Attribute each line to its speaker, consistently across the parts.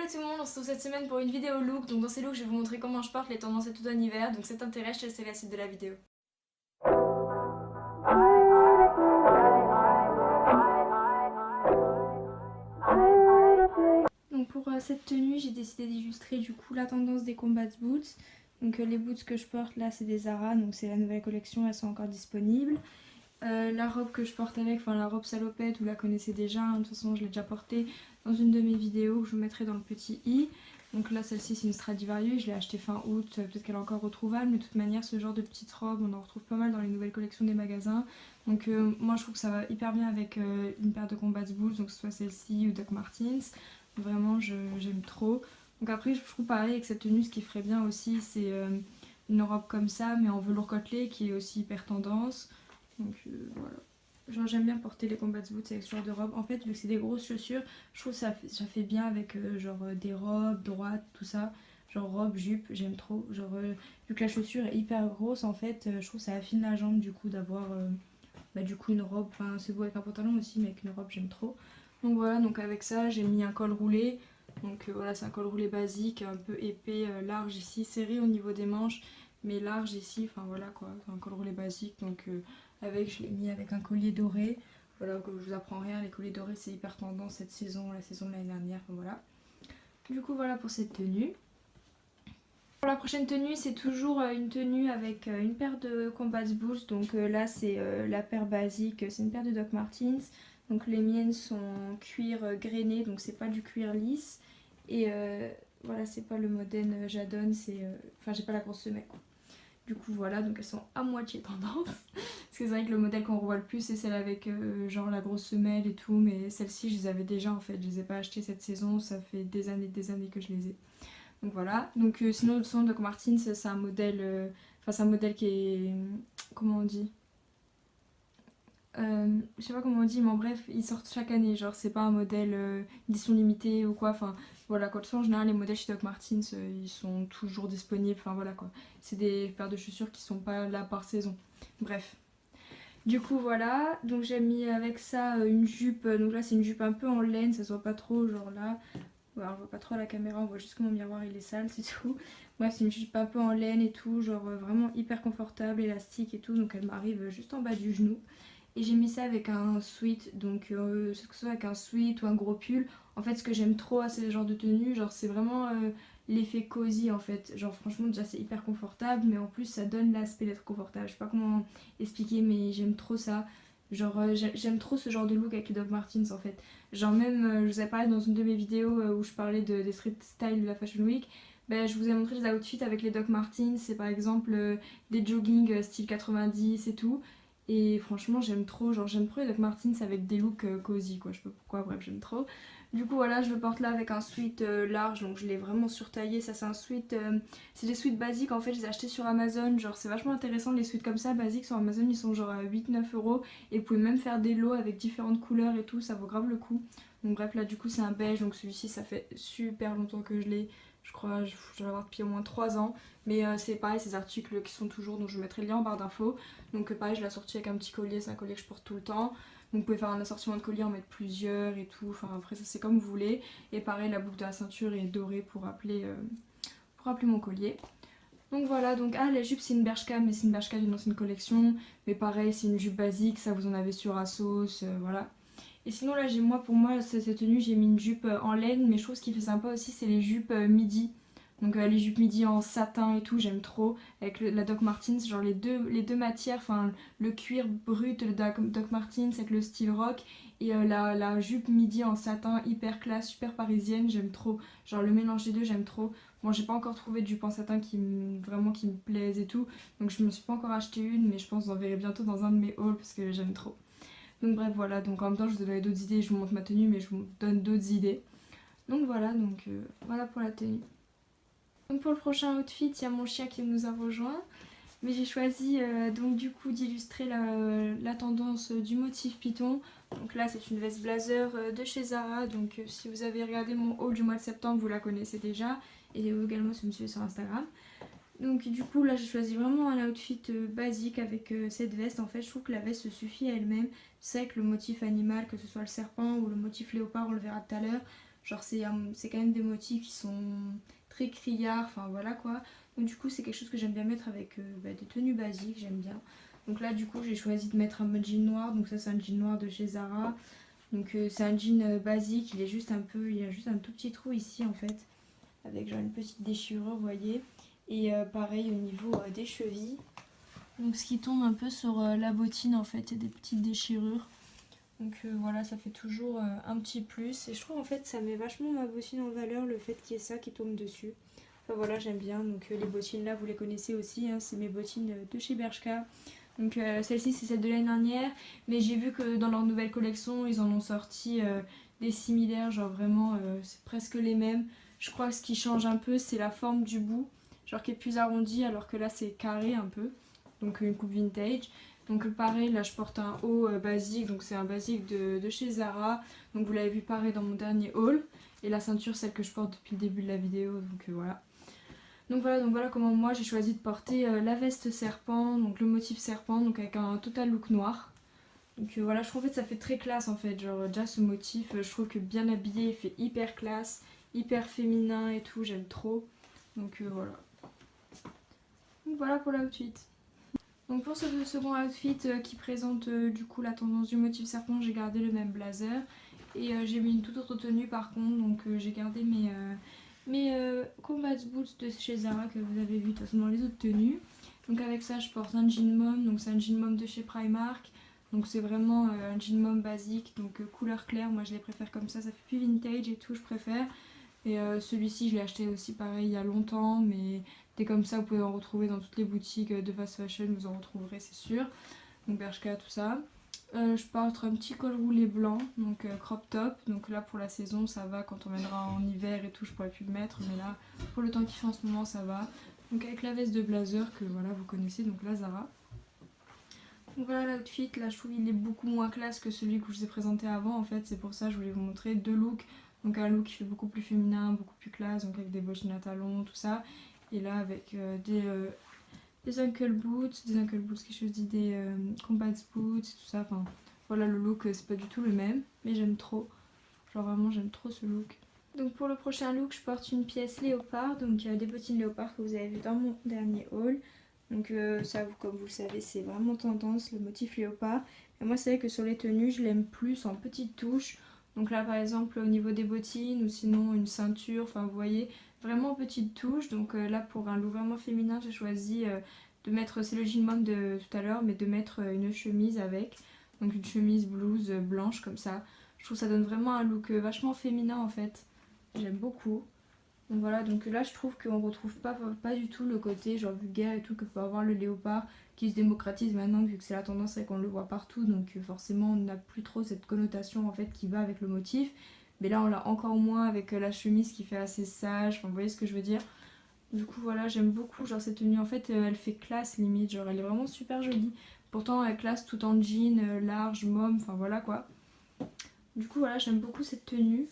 Speaker 1: Salut tout le monde, on se retrouve cette semaine pour une vidéo look. Donc dans ces looks je vais vous montrer comment je porte les tendances automne-hiver. Donc si ça t'intéresse, je te laisse la suite de la vidéo. Donc pour cette tenue j'ai décidé d'illustrer du coup la tendance des combat boots. Donc les boots que je porte là c'est des Zara, donc c'est la nouvelle collection, elles sont encore disponibles. La robe que je porte avec, enfin la robe salopette, vous la connaissez déjà, hein, de toute façon je l'ai déjà portée dans une de mes vidéos que je vous mettrai dans le petit i. Donc là celle-ci c'est une Stradivarius, je l'ai achetée fin août, peut-être qu'elle est encore retrouvable, mais de toute manière ce genre de petite robe on en retrouve pas mal dans les nouvelles collections des magasins. Donc moi je trouve que ça va hyper bien avec une paire de combat boots, donc que ce soit celle-ci ou Doc Martens. Vraiment j'aime trop. Donc après je trouve pareil avec cette tenue, ce qui ferait bien aussi c'est une robe comme ça mais en velours côtelé qui est aussi hyper tendance. Donc voilà. Genre j'aime bien porter les combat boots avec ce genre de robe. En fait vu que c'est des grosses chaussures, je trouve que ça fait bien avec des robes droites, tout ça. Genre robe, jupe, j'aime trop. Genre vu que la chaussure est hyper grosse en fait, je trouve que ça affine la jambe du coup d'avoir du coup une robe. Enfin c'est beau avec un pantalon aussi mais avec une robe j'aime trop. Donc voilà, donc avec ça j'ai mis un col roulé. Donc voilà, c'est un col roulé basique, un peu épais, large ici, serré au niveau des manches, mais large ici, enfin voilà quoi, c'est un col roulé basique. Donc je l'ai mis avec un collier doré. Voilà, que je vous apprends rien, les colliers dorés c'est hyper tendance cette saison, la saison de l'année dernière, enfin voilà. Du coup voilà pour cette tenue. Pour la prochaine tenue, c'est toujours une tenue avec une paire de combat boots. Donc là c'est la paire basique, c'est une paire de Doc Martens. Donc les miennes sont cuir grainé, donc c'est pas du cuir lisse. Et voilà, c'est pas le modèle Jadon, c'est... Enfin j'ai pas la grosse semelle quoi. Du coup voilà, donc elles sont à moitié tendance. Parce que c'est vrai que le modèle qu'on revoit le plus c'est celle avec genre la grosse semelle et tout. Mais celles-ci je les avais déjà en fait, je les ai pas achetées cette saison, ça fait des années que je les ai. Donc voilà, donc sinon Doc Martens c'est un modèle, c'est un modèle qui est, comment on dit, je sais pas comment on dit, mais en bref, ils sortent chaque année, genre c'est pas un modèle édition limitée ou quoi, enfin voilà quoi. De toute façon, en général les modèles chez Doc Martens ils sont toujours disponibles, enfin voilà quoi. C'est des paires de chaussures qui sont pas là par saison, bref. Du coup voilà, donc j'ai mis avec ça une jupe, donc là c'est une jupe un peu en laine, ça se voit pas trop, genre là. Alors, on voit pas trop à la caméra, on voit juste que mon miroir il est sale, c'est tout. Bref, c'est une jupe un peu en laine et tout, genre vraiment hyper confortable, élastique et tout, donc elle m'arrive juste en bas du genou. Et j'ai mis ça avec un sweat, donc que ce soit avec un sweat ou un gros pull. En fait, ce que j'aime trop à ce genre de tenue, genre c'est vraiment l'effet cosy en fait. Genre franchement déjà c'est hyper confortable, mais en plus ça donne l'aspect d'être confortable. Je sais pas comment expliquer, mais j'aime trop ça. Genre j'aime trop ce genre de look avec les Doc Martens en fait. Genre même, je vous ai parlé dans une de mes vidéos où je parlais des street style de la Fashion Week. Ben, je vous ai montré les outfits avec les Doc Martens, c'est par exemple des jogging style 90 et tout. Et franchement j'aime trop, genre j'aime trop les Doc Martens avec des looks cosy quoi, je sais pas pourquoi, bref j'aime trop. Du coup voilà, je le porte là avec un sweat large, donc je l'ai vraiment surtaillé. Ça c'est un sweat, c'est des sweats basiques en fait, je les ai achetés sur Amazon. Genre c'est vachement intéressant les sweats comme ça, basiques sur Amazon, ils sont genre à 8-9 €. Et vous pouvez même faire des lots avec différentes couleurs et tout, ça vaut grave le coup. Donc bref là du coup c'est un beige, donc celui-ci ça fait super longtemps que je l'ai. Je crois je dois l'avoir depuis au moins 3 ans. Mais c'est pareil, ces articles qui sont toujours, donc je vous mettrai le lien en barre d'infos. Donc pareil, je l'ai assorti avec un petit collier, c'est un collier que je porte tout le temps. Donc vous pouvez faire un assortiment de colliers, en mettre plusieurs et tout. Enfin après ça c'est comme vous voulez. Et pareil, la boucle de la ceinture est dorée pour rappeler mon collier. Donc voilà, donc la jupe c'est une Bershka, mais c'est une Bershka d'une ancienne collection. Mais pareil, c'est une jupe basique, ça vous en avez sur Asos, voilà. Et sinon là pour moi cette tenue j'ai mis une jupe en laine, mais je trouve ce qui fait sympa aussi c'est les jupes midi. Donc les jupes midi en satin et tout, j'aime trop. Avec la Doc Martens, genre les deux matières, enfin le cuir brut de Doc Martens avec le style rock et la jupe midi en satin hyper classe, super parisienne, j'aime trop. Genre le mélange des deux, j'aime trop. Bon, j'ai pas encore trouvé de jupe en satin vraiment qui me plaise et tout, donc je me suis pas encore acheté une, mais je pense que j'en verrai bientôt dans un de mes hauls parce que j'aime trop. Donc bref voilà, donc en même temps je vous donne d'autres idées, je vous montre ma tenue mais je vous donne d'autres idées. Donc voilà, voilà pour la tenue. Donc pour le prochain outfit, il y a mon chien qui nous a rejoint. Mais j'ai choisi donc du coup d'illustrer la tendance du motif python. Donc là c'est une veste blazer de chez Zara. Donc si vous avez regardé mon haul du mois de septembre, vous la connaissez déjà. Et également si vous me suivez sur Instagram. Donc du coup là j'ai choisi vraiment un outfit basique avec cette veste. En fait je trouve que la veste se suffit à elle-même. C'est vrai que le motif animal, que ce soit le serpent ou le motif léopard, on le verra tout à l'heure, Genre c'est quand même des motifs qui sont très criards, enfin voilà quoi. Donc du coup c'est quelque chose que j'aime bien mettre avec des tenues basiques, j'aime bien. Donc là du coup j'ai choisi de mettre un jean noir, donc ça c'est un jean noir de chez Zara. Donc c'est un jean basique, il y a juste un tout petit trou ici en fait, avec genre une petite déchirure, vous voyez. Et pareil au niveau des chevilles. Donc ce qui tombe un peu sur la bottine en fait, il y a des petites déchirures. Donc voilà, ça fait toujours un petit plus. Et je trouve en fait ça met vachement ma bottine en valeur, le fait qu'il y ait ça qui tombe dessus. Enfin voilà, j'aime bien. Donc les bottines là, vous les connaissez aussi, hein, c'est mes bottines de chez Bershka. Donc celle-ci c'est celle de l'année dernière. Mais j'ai vu que dans leur nouvelle collection, ils en ont sorti des similaires, genre vraiment c'est presque les mêmes. Je crois que ce qui change un peu c'est la forme du bout, genre qui est plus arrondi alors que là c'est carré un peu. Donc une coupe vintage. Donc pareil, là je porte un haut basique, donc c'est un basique de chez Zara. Donc vous l'avez vu pareil dans mon dernier haul. Et la ceinture, celle que je porte depuis le début de la vidéo, donc voilà. Donc voilà comment moi j'ai choisi de porter la veste serpent, donc le motif serpent, donc avec un total look noir. Donc voilà, je trouve en fait ça fait très classe en fait, genre déjà ce motif, je trouve que bien habillé, il fait hyper classe, hyper féminin et tout, j'aime trop. Donc voilà. Donc voilà pour l'outfit. Donc pour ce second outfit qui présente du coup la tendance du motif serpent, j'ai gardé le même blazer. Et j'ai mis une toute autre tenue par contre, donc j'ai gardé mes combat boots de chez Zara que vous avez vu de toute façon dans les autres tenues. Donc avec ça je porte un jean mom, donc c'est un jean mom de chez Primark. Donc c'est vraiment un jean mom basique, donc couleur claire, moi je les préfère comme ça fait plus vintage et tout, je préfère. Et celui-ci je l'ai acheté aussi pareil il y a longtemps, mais des comme ça vous pouvez en retrouver dans toutes les boutiques de fast fashion, vous en retrouverez c'est sûr. Donc Bershka, tout ça. Je porte un petit col roulé blanc, donc crop top. Donc là pour la saison ça va, quand on viendra en hiver et tout je pourrais plus le mettre, mais là pour le temps qu'il fait en ce moment ça va. Donc avec la veste de blazer que voilà vous connaissez, donc la Zara. Donc voilà l'outfit, là je trouve il est beaucoup moins classe que celui que je vous ai présenté avant en fait, c'est pour ça que je voulais vous montrer deux looks. Donc un look qui fait beaucoup plus féminin, beaucoup plus classe, donc avec des bottines à talons, tout ça. Et là avec des ankle boots, qu'est-ce que je dis, des combat boots, tout ça. Enfin voilà le look, c'est pas du tout le même, mais j'aime trop. Genre vraiment j'aime trop ce look. Donc pour le prochain look, je porte une pièce léopard, donc des bottines léopard que vous avez vu dans mon dernier haul. Donc ça, comme vous le savez, c'est vraiment tendance, le motif léopard. Et moi c'est vrai que sur les tenues, je l'aime plus en petites touches. Donc là par exemple au niveau des bottines ou sinon une ceinture, enfin vous voyez, vraiment petites touches. Donc là pour un look vraiment féminin, j'ai choisi de mettre, c'est le jean mom de tout à l'heure, mais de mettre une chemise avec. Donc une chemise blouse blanche comme ça. Je trouve que ça donne vraiment un look vachement féminin en fait. J'aime beaucoup. Donc voilà, donc là je trouve qu'on retrouve pas du tout le côté genre vulgaire et tout que peut avoir le léopard qui se démocratise maintenant vu que c'est la tendance et qu'on le voit partout, donc forcément on n'a plus trop cette connotation en fait qui va avec le motif. Mais là on l'a encore moins avec la chemise qui fait assez sage, enfin vous voyez ce que je veux dire. Du coup voilà, j'aime beaucoup genre cette tenue en fait, elle fait classe limite, genre elle est vraiment super jolie. Pourtant elle classe tout en jean, large, mom, enfin voilà quoi. Du coup voilà, j'aime beaucoup cette tenue.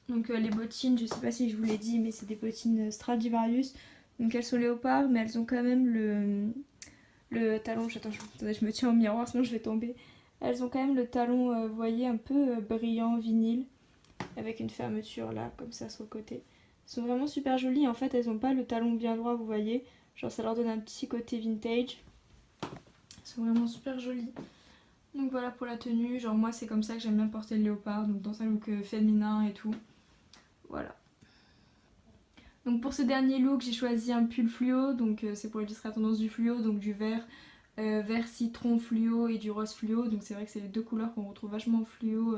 Speaker 1: Donc les bottines, je sais pas si je vous l'ai dit, mais c'est des bottines Stradivarius. Donc elles sont léopard, mais elles ont quand même le talon. Attendez, je me tiens au miroir, sinon je vais tomber. Elles ont quand même le talon, vous voyez, un peu brillant, vinyle, avec une fermeture là, comme ça sur le côté. Elles sont vraiment super jolies. En fait, elles ont pas le talon bien droit, vous voyez. Genre ça leur donne un petit côté vintage. Elles sont vraiment super jolies. Donc voilà pour la tenue. Genre moi c'est comme ça que j'aime bien porter le léopard, donc dans un look féminin et tout. Voilà. Donc pour ce dernier look, j'ai choisi un pull fluo, donc c'est pour illustrer la tendance du fluo, donc du vert citron fluo et du rose fluo. Donc c'est vrai que c'est les deux couleurs qu'on retrouve vachement fluo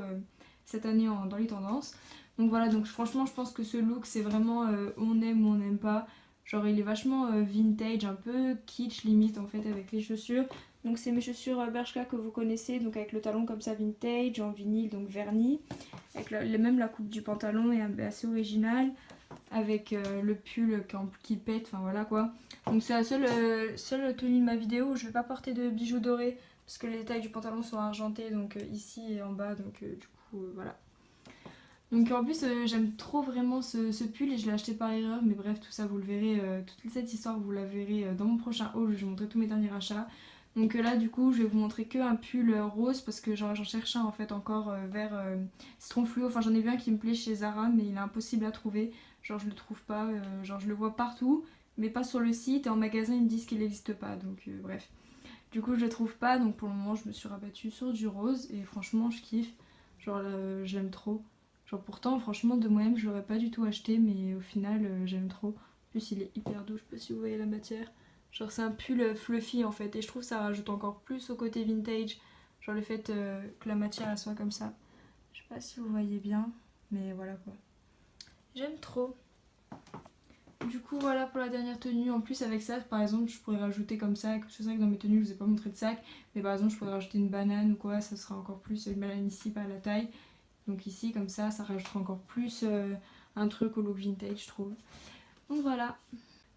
Speaker 1: cette année dans les tendances. Donc voilà, donc franchement je pense que ce look c'est vraiment on aime ou on n'aime pas. Genre il est vachement vintage, un peu kitsch limite en fait avec les chaussures. Donc c'est mes chaussures Bershka que vous connaissez, donc avec le talon comme ça vintage, en vinyle, donc verni. Avec même la coupe du pantalon est assez originale. Avec le pull qui pète, enfin voilà quoi. Donc c'est la seule tenue de ma vidéo où je vais pas porter de bijoux dorés. Parce que les détails du pantalon sont argentés, donc ici et en bas, donc du coup voilà. Donc en plus j'aime trop vraiment ce pull et je l'ai acheté par erreur, mais bref tout ça vous le verrez, toute cette histoire vous la verrez dans mon prochain haul, je vais vous montrer tous mes derniers achats. Donc là du coup je vais vous montrer que un pull rose parce que j'en cherche un en fait encore vert citron fluo. Enfin j'en ai vu un qui me plaît chez Zara mais il est impossible à trouver. Genre je le trouve pas, genre je le vois partout mais pas sur le site et en magasin ils me disent qu'il n'existe pas. Donc bref. Du coup je le trouve pas donc pour le moment je me suis rabattue sur du rose et franchement je kiffe. Genre j'aime trop. Genre pourtant franchement de moi-même je l'aurais pas du tout acheté mais au final j'aime trop. En plus il est hyper doux, je sais pas si vous voyez la matière. Genre c'est un pull fluffy en fait et je trouve que ça rajoute encore plus au côté vintage. Genre le fait que la matière elle soit comme ça. Je sais pas si vous voyez bien mais voilà quoi. J'aime trop. Du coup voilà pour la dernière tenue. En plus avec ça par exemple je pourrais rajouter comme ça. C'est vrai que dans mes tenues je vous ai pas montré de sac. Mais par exemple je pourrais rajouter une banane ou quoi. Ça sera encore plus une banane ici pas à la taille. Donc ici comme ça rajoutera encore plus un truc au look vintage je trouve. Donc voilà.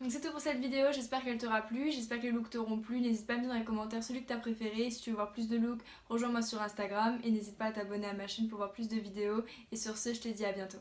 Speaker 1: Donc c'est tout pour cette vidéo, j'espère qu'elle t'aura plu, j'espère que les looks t'auront plu, n'hésite pas à me dire dans les commentaires celui que t'as préféré, si tu veux voir plus de looks, rejoins-moi sur Instagram et n'hésite pas à t'abonner à ma chaîne pour voir plus de vidéos et sur ce je te dis à bientôt.